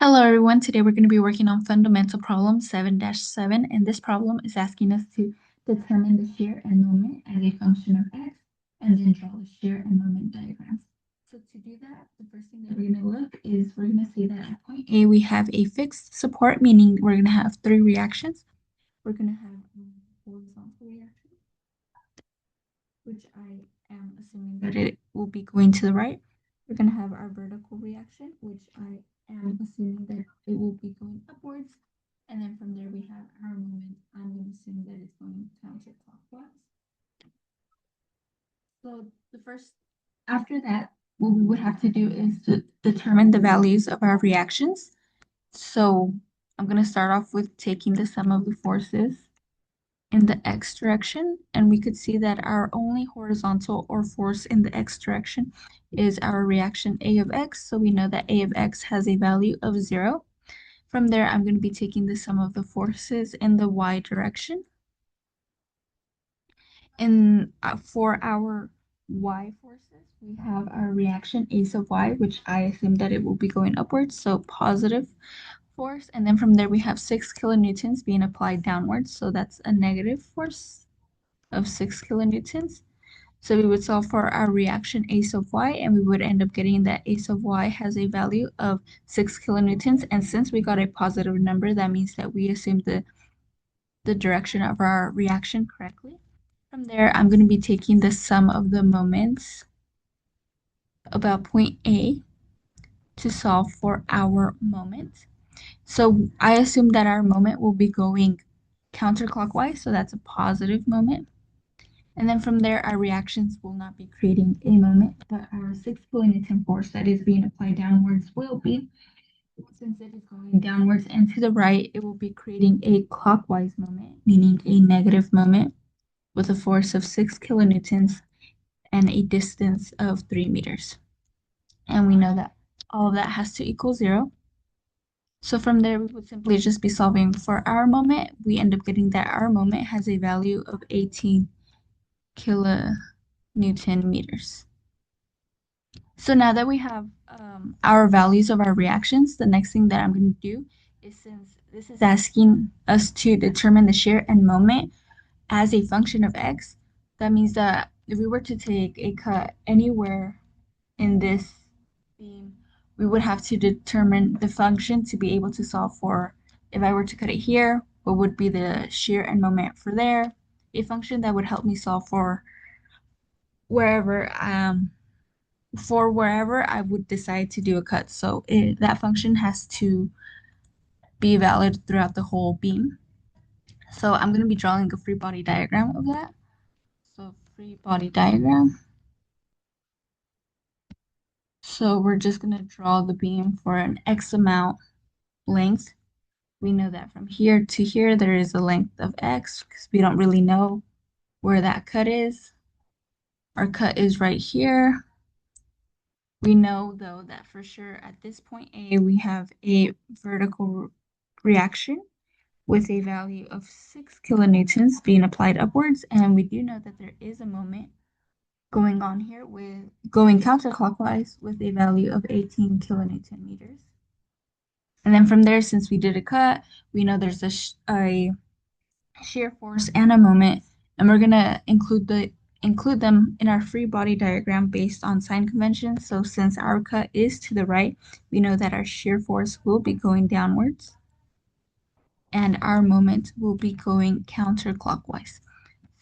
Hello everyone, today we're going to be working on fundamental problem 7-7, and this problem is asking us to determine the shear and moment as a function of x and then draw the shear and moment diagrams. So to do that, the first thing that we're going to look is we're going to see that at point A we have a fixed support, meaning we're going to have three reactions. We're going to have a horizontal reaction, which I am assuming that it will be going to the right. We're going to have our vertical reaction, which I am assuming that it will be going upwards. And then from there, we have our moment. I'm going to assume that it's going counterclockwise. So the first, after that, what we would have to do is to determine the values of our reactions. So I'm going to start off with taking the sum of the forces in the x direction, and we could see that our only horizontal or force in the x direction is our reaction A of x, so we know that A of x has a value of 0. From there, I'm going to be taking the sum of the forces in the y direction. And for our y forces, we have our reaction A sub y, which I assume that it will be going upwards, so positive force. And then from there, we have 6 kilonewtons being applied downwards, so that's a negative force of 6 kilonewtons. So we would solve for our reaction A sub y, and we would end up getting that A sub y has a value of 6 kilonewtons. And since we got a positive number, that means that we assumed the direction of our reaction correctly. From there, I'm going to be taking the sum of the moments about point A to solve for our moment. So I assume that our moment will be going counterclockwise, so that's a positive moment. And then from there, our reactions will not be creating a moment, but our 6 kilonewton force that is being applied downwards will be. Since it is going downwards and to the right, it will be creating a clockwise moment, meaning a negative moment with a force of 6 kilonewtons and a distance of 3 meters. And we know that all of that has to equal 0. So from there, we would simply just be solving for our moment. We end up getting that our moment has a value of 18 kilonewton meters. So now that we have our values of our reactions, the next thing that I'm going to do is, since this is asking us to determine the shear and moment as a function of x, that means that if we were to take a cut anywhere in this beam, we would have to determine the function to be able to solve for. If I were to cut it here, what would be the shear and moment for there? A function that would help me solve wherever wherever I would decide to do a cut. So that function has to be valid throughout the whole beam. So I'm going to be drawing a free body diagram of that. So free body diagram. So we're just going to draw the beam for an X amount length. We know that from here to here, there is a length of X because we don't really know where that cut is. Our cut is right here. We know, though, that for sure at this point A, we have a vertical reaction with a value of 6 kilonewtons being applied upwards. And we do know that there is a moment going on here with going counterclockwise with a value of 18 kilonewton meters. And then from there, since we did a cut, we know there's a shear force and a moment, and we're gonna include them in our free body diagram based on sign convention. So since our cut is to the right, we know that our shear force will be going downwards and our moment will be going counterclockwise.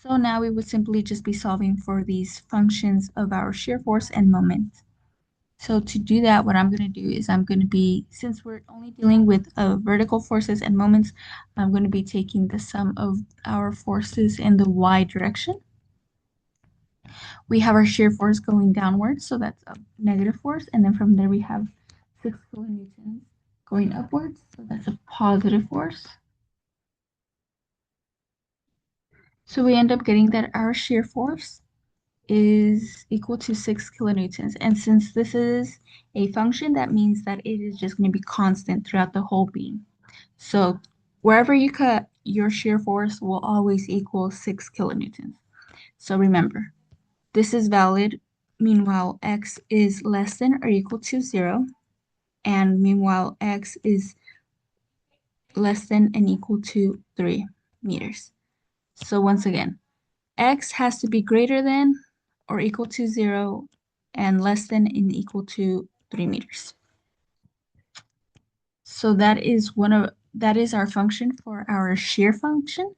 So now we would simply just be solving for these functions of our shear force and moment. So to do that, what I'm going to do is I'm going to be, since we're only dealing with vertical forces and moments, I'm going to be taking the sum of our forces in the y direction. We have our shear force going downwards, so that's a negative force. And then from there, we have 6 kilonewtons going upwards, so that's a positive force. So we end up getting that our shear force is equal to 6 kilonewtons. And since this is a function, that means that it is just going to be constant throughout the whole beam. So wherever you cut, your shear force will always equal 6 kilonewtons. So remember, this is valid. Meanwhile, x is less than or equal to 0. and meanwhile x is less than and equal to 3 meters. So once again, x has to be greater than or equal to 0 and less than and equal to 3 meters. So that is our function for our shear function.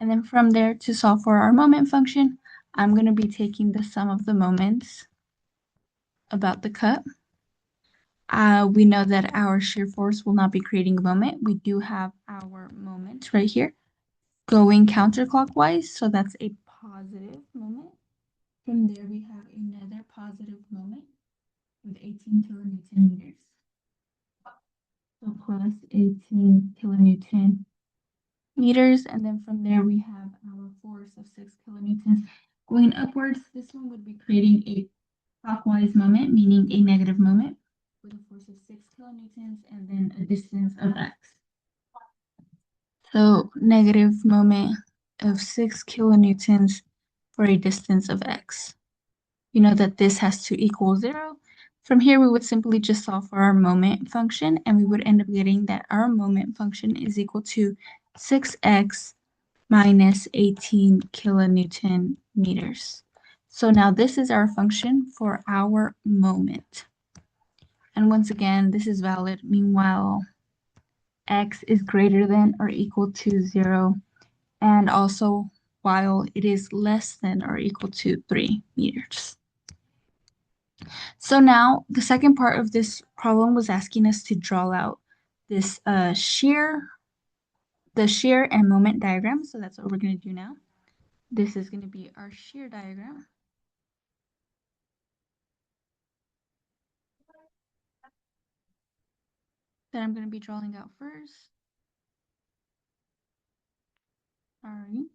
And then from there, to solve for our moment function, I'm going to be taking the sum of the moments about the cut. We know that our shear force will not be creating a moment. We do have our moment right here going counterclockwise, so that's a positive moment. From there, we have another positive moment with 18 kilonewton meters. So plus 18 kilonewton meters, and then from there we have our force of 6 kilonewtons going upwards. This one would be creating a clockwise moment, meaning a negative moment, with a force of 6 kilonewtons and then a distance of x. So negative moment of 6 kilonewtons for a distance of x. You know that this has to equal 0. From here, we would simply just solve for our moment function, and we would end up getting that our moment function is equal to 6x minus 18 kilonewton meters. So now this is our function for our moment. And once again, this is valid. Meanwhile, x is greater than or equal to 0, and also while it is less than or equal to 3 meters. So now the second part of this problem was asking us to draw out this the shear and moment diagram. So that's what we're going to do now. This is going to be our shear diagram. That I'm going to be drawing out first. All right.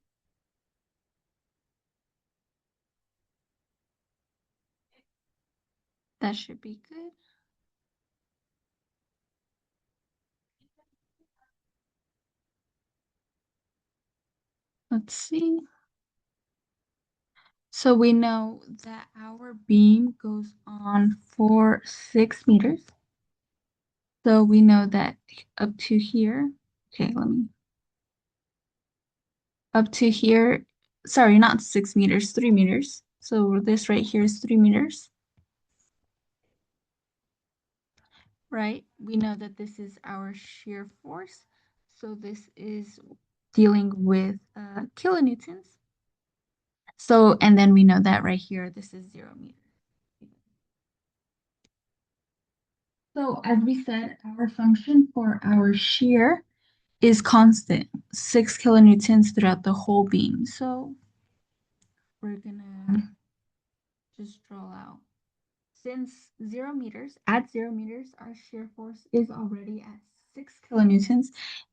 That should be good. Let's see. So we know that our beam goes on for 6 meters. So we know that up to here, okay, up to here, sorry, not 6 meters, 3 meters. So this right here is 3 meters, right? We know that this is our shear force. So this is dealing with kilonewtons. So, and then we know that right here, this is 0 meters. So as we said, our function for our shear is constant, 6 kilonewtons throughout the whole beam. So we're gonna just draw out. Since 0 meters, at 0 meters, our shear force is already at 6 kilonewtons.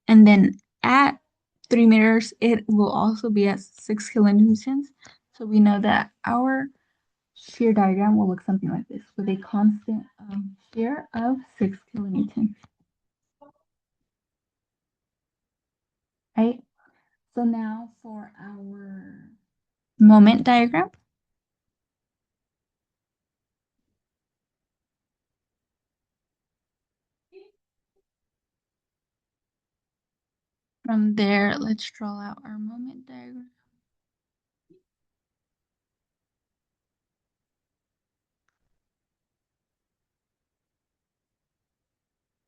And then at 3 meters, it will also be at 6 kilonewtons. So we know that our shear diagram will look something like this with a constant shear of 6 kilonewtons. Right? So now for our moment diagram. From there, let's draw out our moment diagram.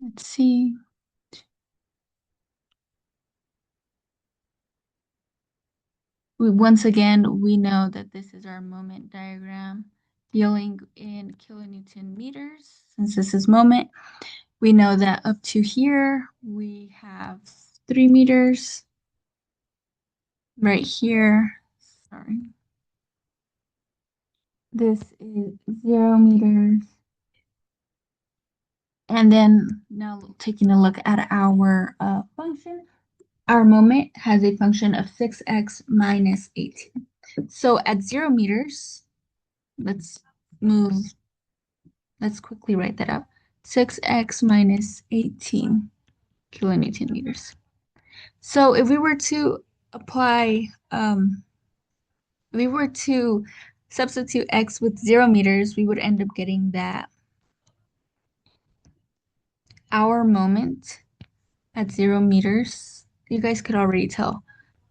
Let's see. Once again, we know that this is our moment diagram dealing in kilonewton meters. Since this is moment, we know that up to here, we have 3 meters. Right here, sorry. This is 0 meters. And then now taking a look at our function, our moment has a function of 6x minus 18. So at 0 meters, let's move, let's quickly write that out. 6x minus 18 kilonewton meters. So if we were to apply, if we were to substitute x with 0 meters, we would end up getting that our moment at 0 meters, you guys could already tell,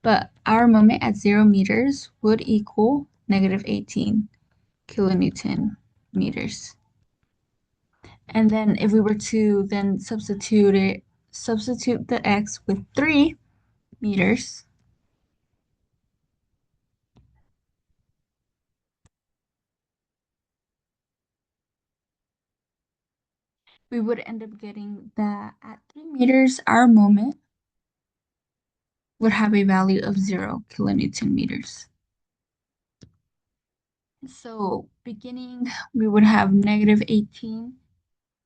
but our moment at 0 meters would equal negative 18 kilonewton meters. And then if we were to then substitute the x with 3 meters, we would end up getting that at 3 meters, our moment would have a value of 0 kilonewton meters. So beginning, we would have negative 18.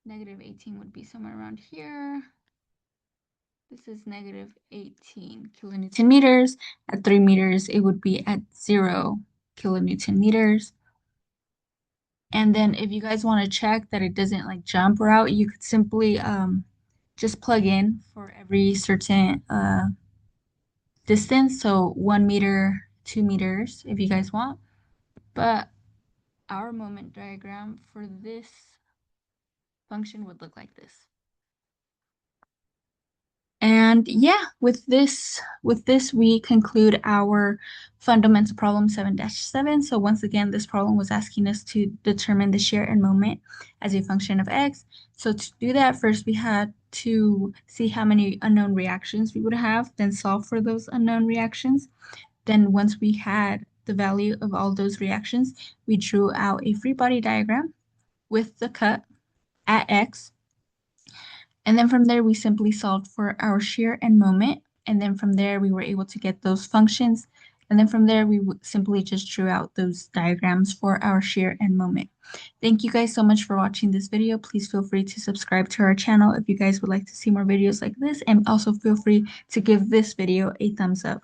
Negative 18 would be somewhere around here. This is negative 18 kilonewton meters. At 3 meters, it would be at 0 kilonewton meters. And then if you guys want to check that it doesn't like jump or out, you could simply just plug in for every certain distance. So 1 meter, 2 meters, if you guys want. But our moment diagram for this function would look like this. And yeah, with this we conclude our fundamental problem 7-7. So once again, this problem was asking us to determine the shear and moment as a function of x. So to do that, first we had to see how many unknown reactions we would have, then solve for those unknown reactions. Then once we had the value of all those reactions, we drew out a free body diagram with the cut at x. And then from there, we simply solved for our shear and moment. And then from there, we were able to get those functions. And then from there, we simply just drew out those diagrams for our shear and moment. Thank you guys so much for watching this video. Please feel free to subscribe to our channel if you guys would like to see more videos like this. And also feel free to give this video a thumbs up.